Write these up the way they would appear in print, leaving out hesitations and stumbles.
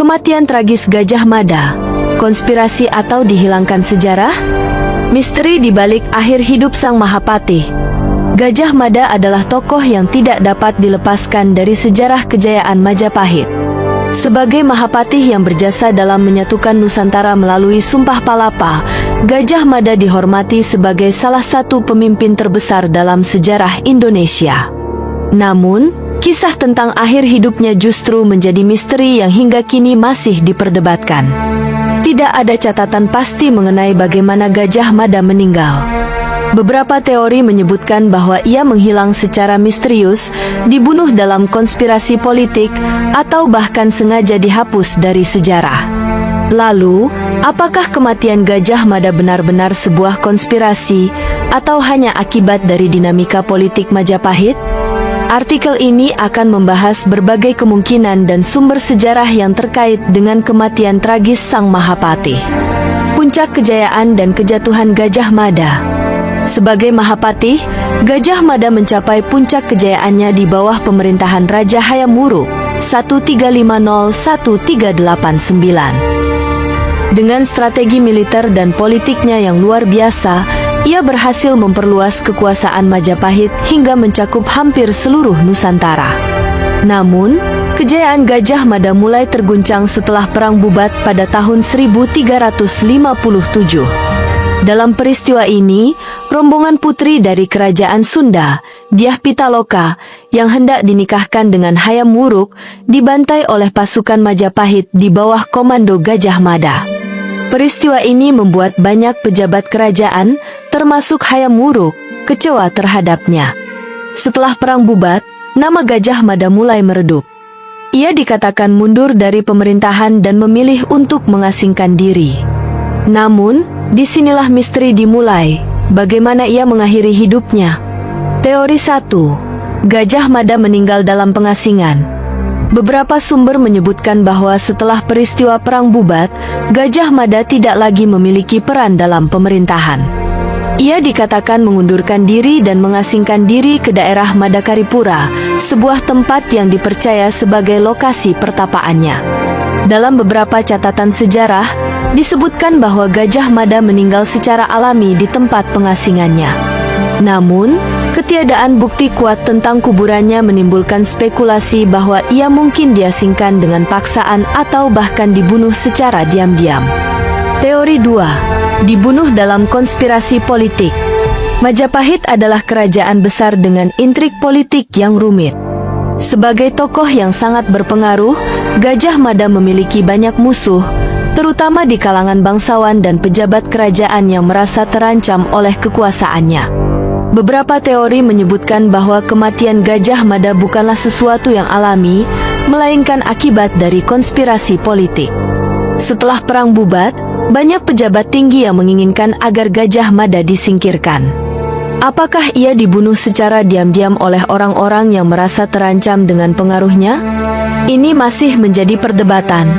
Kematian tragis Gajah Mada, konspirasi atau dihilangkan sejarah? Misteri di balik akhir hidup Sang Mahapatih. Gajah Mada adalah tokoh yang tidak dapat dilepaskan dari sejarah kejayaan Majapahit. Sebagai Mahapatih yang berjasa dalam menyatukan Nusantara melalui Sumpah Palapa, Gajah Mada dihormati sebagai salah satu pemimpin terbesar dalam sejarah Indonesia. Namun, kisah tentang akhir hidupnya justru menjadi misteri yang hingga kini masih diperdebatkan. Tidak ada catatan pasti mengenai bagaimana Gajah Mada meninggal. Beberapa teori menyebutkan bahwa ia menghilang secara misterius, dibunuh dalam konspirasi politik, atau bahkan sengaja dihapus dari sejarah. Lalu, apakah kematian Gajah Mada benar-benar sebuah konspirasi, atau hanya akibat dari dinamika politik Majapahit? Artikel ini akan membahas berbagai kemungkinan dan sumber sejarah yang terkait dengan kematian tragis Sang Mahapatih. Puncak kejayaan dan kejatuhan Gajah Mada. Sebagai Mahapatih, Gajah Mada mencapai puncak kejayaannya di bawah pemerintahan Raja Hayam Wuruk 1350-1389. Dengan strategi militer dan politiknya yang luar biasa, ia berhasil memperluas kekuasaan Majapahit hingga mencakup hampir seluruh Nusantara. Namun, kejayaan Gajah Mada mulai terguncang setelah Perang Bubat pada tahun 1357. Dalam peristiwa ini, rombongan putri dari Kerajaan Sunda, Dyah Pitaloka, yang hendak dinikahkan dengan Hayam Wuruk, dibantai oleh pasukan Majapahit di bawah komando Gajah Mada. Peristiwa ini membuat banyak pejabat kerajaan, termasuk Hayam Wuruk, kecewa terhadapnya. Setelah Perang Bubat, nama Gajah Mada mulai meredup. Ia dikatakan mundur dari pemerintahan dan memilih untuk mengasingkan diri. Namun, disinilah misteri dimulai, bagaimana ia mengakhiri hidupnya. Teori 1. Gajah Mada meninggal dalam pengasingan. Beberapa sumber menyebutkan bahwa setelah peristiwa Perang Bubat, Gajah Mada tidak lagi memiliki peran dalam pemerintahan. Ia dikatakan mengundurkan diri dan mengasingkan diri ke daerah Madakaripura, sebuah tempat yang dipercaya sebagai lokasi pertapaannya. Dalam beberapa catatan sejarah, disebutkan bahwa Gajah Mada meninggal secara alami di tempat pengasingannya. Namun, ketiadaan bukti kuat tentang kuburannya menimbulkan spekulasi bahwa ia mungkin diasingkan dengan paksaan atau bahkan dibunuh secara diam-diam. Teori 2. Dibunuh dalam konspirasi politik. Majapahit adalah kerajaan besar dengan intrik politik yang rumit. Sebagai tokoh yang sangat berpengaruh, Gajah Mada memiliki banyak musuh, terutama di kalangan bangsawan dan pejabat kerajaan yang merasa terancam oleh kekuasaannya. Beberapa teori menyebutkan bahwa kematian Gajah Mada bukanlah sesuatu yang alami, melainkan akibat dari konspirasi politik. Setelah Perang Bubat, banyak pejabat tinggi yang menginginkan agar Gajah Mada disingkirkan. Apakah ia dibunuh secara diam-diam oleh orang-orang yang merasa terancam dengan pengaruhnya? Ini masih menjadi perdebatan.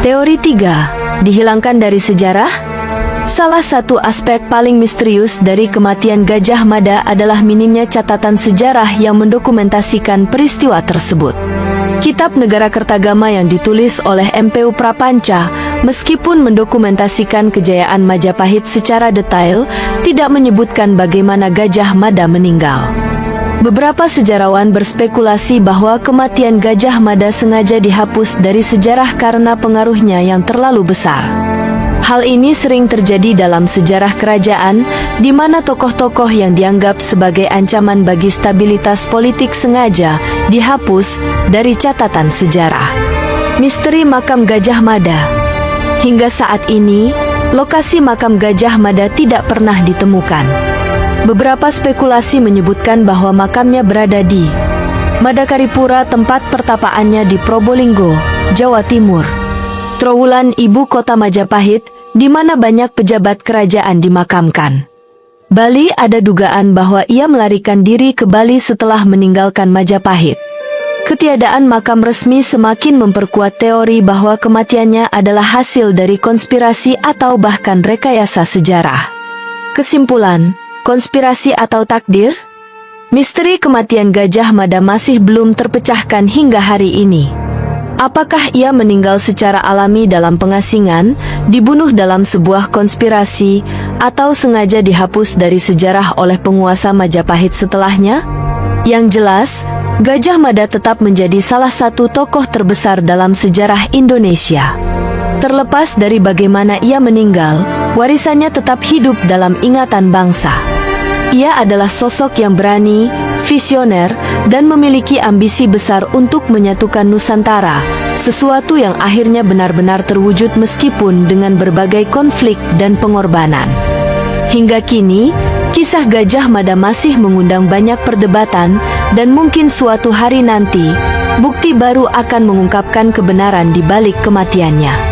Teori 3. Dihilangkan dari sejarah? Salah satu aspek paling misterius dari kematian Gajah Mada adalah minimnya catatan sejarah yang mendokumentasikan peristiwa tersebut. Kitab Negara Kertagama yang ditulis oleh M.P.U. Prapanca, meskipun mendokumentasikan kejayaan Majapahit secara detail, tidak menyebutkan bagaimana Gajah Mada meninggal. Beberapa sejarawan berspekulasi bahwa kematian Gajah Mada sengaja dihapus dari sejarah karena pengaruhnya yang terlalu besar. Hal ini sering terjadi dalam sejarah kerajaan, di mana tokoh-tokoh yang dianggap sebagai ancaman bagi stabilitas politik sengaja dihapus dari catatan sejarah. Misteri makam Gajah Mada. Hingga saat ini, lokasi makam Gajah Mada tidak pernah ditemukan. Beberapa spekulasi menyebutkan bahwa makamnya berada di Madakaripura, tempat pertapaannya di Probolinggo, Jawa Timur. Trowulan, ibu kota Majapahit, di mana banyak pejabat kerajaan dimakamkan. Bali, ada dugaan bahwa ia melarikan diri ke Bali setelah meninggalkan Majapahit. Ketiadaan makam resmi semakin memperkuat teori bahwa kematiannya adalah hasil dari konspirasi atau bahkan rekayasa sejarah. Kesimpulan, konspirasi atau takdir? Misteri kematian Gajah Mada masih belum terpecahkan hingga hari ini. Apakah ia meninggal secara alami dalam pengasingan, dibunuh dalam sebuah konspirasi, atau sengaja dihapus dari sejarah oleh penguasa Majapahit setelahnya? Yang jelas, Gajah Mada tetap menjadi salah satu tokoh terbesar dalam sejarah Indonesia. Terlepas dari bagaimana ia meninggal, warisannya tetap hidup dalam ingatan bangsa. Ia adalah sosok yang berani, visioner, dan memiliki ambisi besar untuk menyatukan Nusantara, sesuatu yang akhirnya benar-benar terwujud meskipun dengan berbagai konflik dan pengorbanan. Hingga kini, kisah Gajah Mada masih mengundang banyak perdebatan, dan mungkin suatu hari nanti, bukti baru akan mengungkapkan kebenaran di balik kematiannya.